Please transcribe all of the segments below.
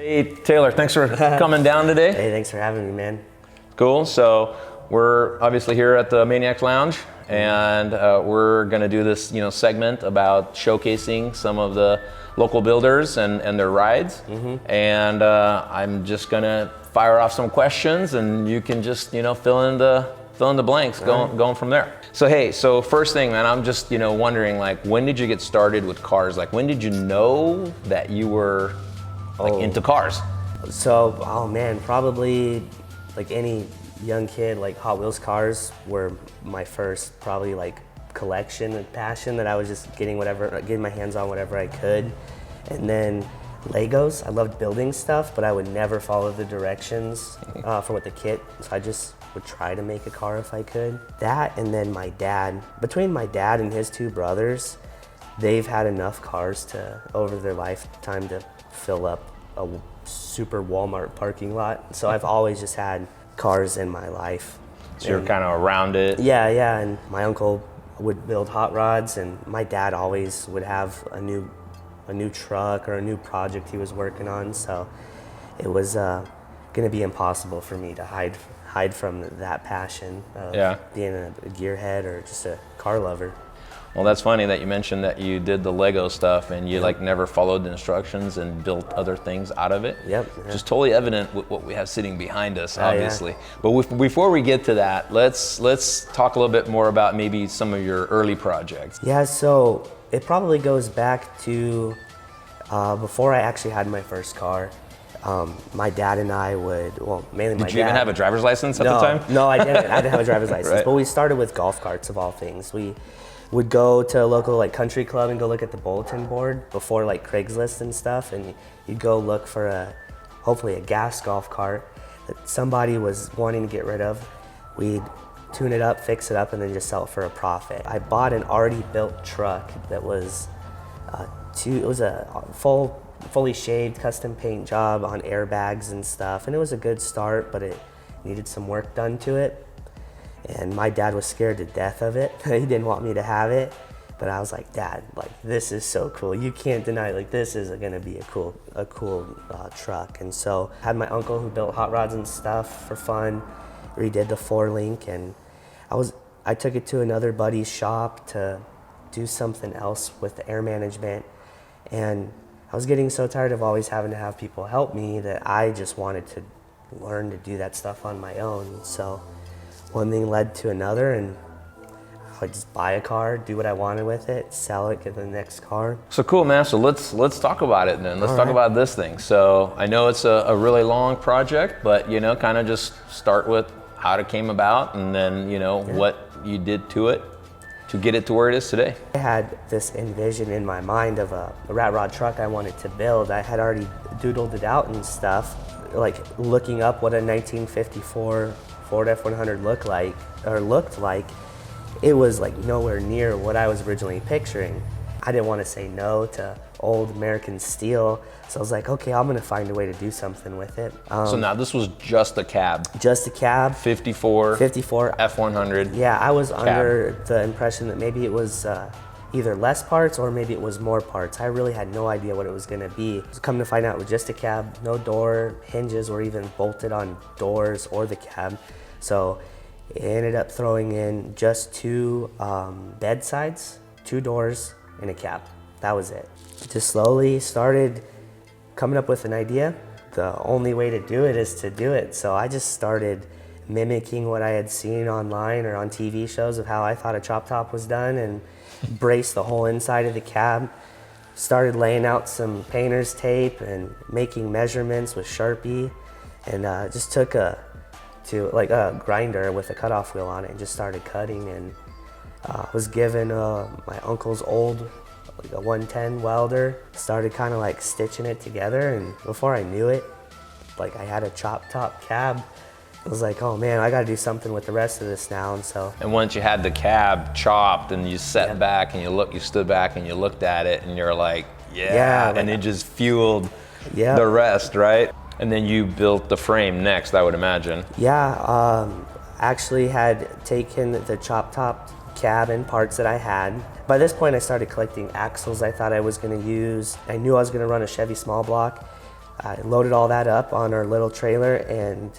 Hey Taylor, thanks for coming down today. Hey, thanks for having me, man. Cool. So we're obviously here at the Maniacs Lounge, and we're going to do this, segment about showcasing some of the local builders and their rides. And I'm just going to fire off some questions, and you can just fill in the blanks, going from there. So first thing, man, I'm just wondering, like, when did you get started with cars? Like, when did you know that you were into cars? So, probably like any young kid, like Hot Wheels cars were my first probably like collection and passion, that I was just getting my hands on whatever I could. And then Legos, I loved building stuff, but I would never follow the directions with the kit. So I just would try to make a car if I could. That, and then my dad, between my dad and his two brothers, they've had enough cars over their lifetime to fill up a super Walmart parking lot. So I've always just had cars in my life. So you're kind of around it. Yeah, and my uncle would build hot rods, and my dad always would have a new truck or a new project he was working on. So it was gonna be impossible for me to hide from that passion of being a gearhead or just a car lover. Well, that's funny that you mentioned that you did the Lego stuff and you never followed the instructions and built other things out of it. Yep. Just totally evident with what we have sitting behind us, obviously. But before we get to that, let's talk a little bit more about maybe some of your early projects. Yeah, so it probably goes back to before I actually had my first car. My dad and I mainly my dad. Did you even have a driver's license at the time? No, I didn't. I didn't have a driver's license. Right. But we started with golf carts, of all things. We would go to a local country club and go look at the bulletin board before Craigslist and stuff, and you'd go look for hopefully a gas golf cart that somebody was wanting to get rid of. We'd tune it up, fix it up, and then just sell it for a profit. I bought an already built truck that was it was a fully shaved custom paint job on airbags and stuff, and it was a good start, but it needed some work done to it. And my dad was scared to death of it. He didn't want me to have it, but I was like, Dad, this is so cool. You can't deny, this is gonna be a cool truck. And so I had my uncle who built hot rods and stuff for fun, redid the 4-link, and I took it to another buddy's shop to do something else with the air management. And I was getting so tired of always having to have people help me that I just wanted to learn to do that stuff on my own. So one thing led to another, and I would just buy a car, do what I wanted with it, sell it, get the next car. So cool, man. So let's talk about it then. Let's talk about this thing. So I know it's a really long project, but kind of just start with how it came about, and then what you did to it to get it to where it is today. I had this envision in my mind of a rat rod truck I wanted to build. I had already doodled it out and stuff, looking up what a 1954 Ford F-100 looked like. It was nowhere near what I was originally picturing. I didn't want to say no to old American steel, so I was like, okay, I'm gonna find a way to do something with it. So now this was just a cab. Just a cab. 54 F-100. Yeah, I was under the impression that maybe it was either less parts or maybe it was more parts. I really had no idea what it was gonna be. So come to find out, it was just a cab, no door hinges were even bolted on doors or the cab. So it ended up throwing in just two bedsides, 2 doors, and a cab. That was it. Just slowly started coming up with an idea. The only way to do it is to do it. So I just started mimicking what I had seen online or on TV shows of how I thought a chop top was done, and braced the whole inside of the cab. Started laying out some painter's tape and making measurements with Sharpie, and just took a grinder with a cutoff wheel on it and just started cutting, and was given my uncle's old a 110 welder, started kind of stitching it together, and before I knew it, I had a chop top cab. I was like, oh man, I gotta do something with the rest of this now. And once you had the cab chopped and you sat back and you stood back and you looked at it and you're like, and it just fueled the rest, right? And then you built the frame next, I would imagine. Yeah, actually had taken the chop top cab and parts that I had. By this point, I started collecting axles I thought I was gonna use. I knew I was gonna run a Chevy small block. I loaded all that up on our little trailer and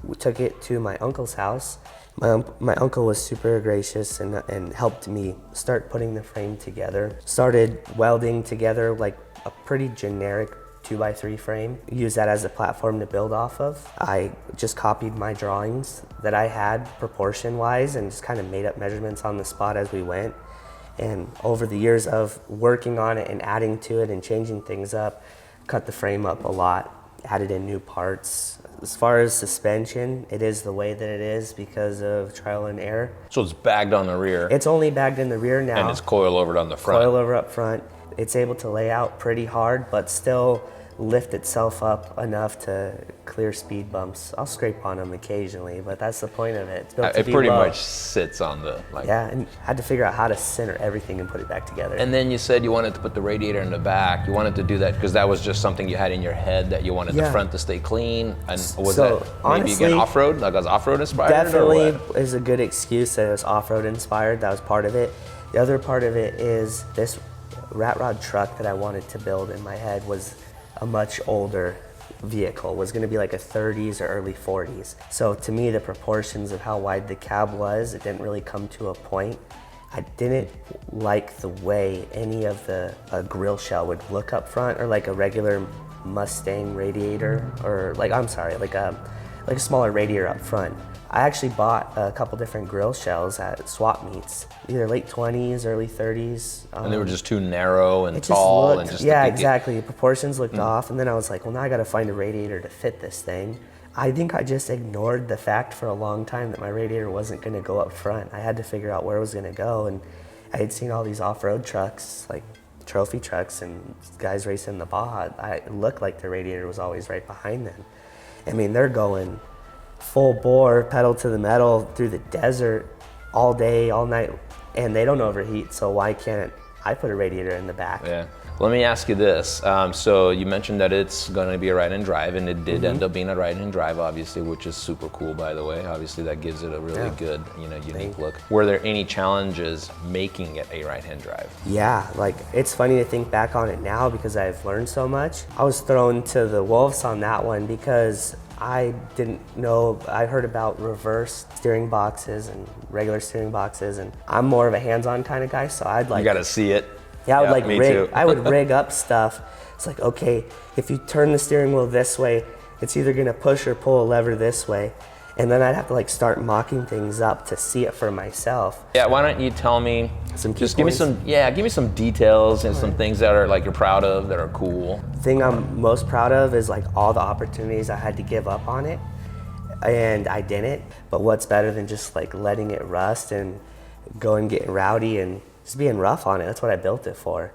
we took it to my uncle's house. My uncle was super gracious and helped me start putting the frame together. Started welding together like a pretty generic 2x3 frame. Used that as a platform to build off of. I just copied my drawings that I had proportion-wise and just kind of made up measurements on the spot as we went. And over the years of working on it and adding to it and changing things up, cut the frame up a lot, added in new parts. As far as suspension, it is the way that it is because of trial and error. So it's bagged on the rear. It's only bagged in the rear now. And it's coilovered on the front. Coilover up front. It's able to lay out pretty hard, but still lift itself up enough to clear speed bumps. I'll scrape on them occasionally, but that's the point of it. It's built to It be pretty low. much sits on the, like. Yeah, and had to figure out how to center everything and put it back together. And then you said you wanted to put the radiator in the back. You wanted to do that because that was just something you had in your head that you wanted the Yeah. front to stay clean. And was So, that maybe honestly, again off-road? Like, was off-road inspired? Definitely Or what? is a good excuse that it was off-road inspired. That was part of it. The other part of it is this rat rod truck that I wanted to build in my head was a much older vehicle, was going to be like a 30s or early 40s. So to me, the proportions of how wide the cab was, it didn't really come to a point. I didn't like the way any of the grill shell would look up front, or like a regular Mustang radiator, or like, I'm sorry, like a smaller radiator up front. I actually bought a couple different grill shells at swap meets, either late 20s, early 30s. And they were just too narrow and It just tall looked, and just yeah, the big- exactly. The proportions looked off, and then I was like, well, now I got to find a radiator to fit this thing. I think I just ignored the fact for a long time that my radiator wasn't going to go up front. I had to figure out where it was going to go, and I had seen all these off-road trucks, like trophy trucks, and guys racing the Baja. It looked like the radiator was always right behind them. I mean, they're going full bore, pedal to the metal through the desert all day, all night, and they don't overheat, so why can't I put a radiator in the back? Yeah. Let me ask you this. So you mentioned that it's going to be a ride and drive, and it did end up being a ride and drive, obviously, which is super cool, by the way. Obviously, that gives it a really good, unique look. Were there any challenges making it a right-hand drive? Yeah, like it's funny to think back on it now because I've learned so much. I was thrown to the wolves on that one because I didn't know. I heard about reverse steering boxes and regular steering boxes, and I'm more of a hands-on kind of guy, so I'd like. You got to see it. Yeah, I would like me rig. too. I would rig up stuff. It's like, okay, if you turn the steering wheel this way, it's either gonna push or pull a lever this way, and then I'd have to like start mocking things up to see it for myself. Yeah, why don't you tell me, Some key just give me points? give me some details and some things that are like you're proud of, that are cool. The thing I'm most proud of is like all the opportunities I had to give up on it, and I didn't. But what's better than just like letting it rust and going getting rowdy and just being rough on it? That's what I built it for.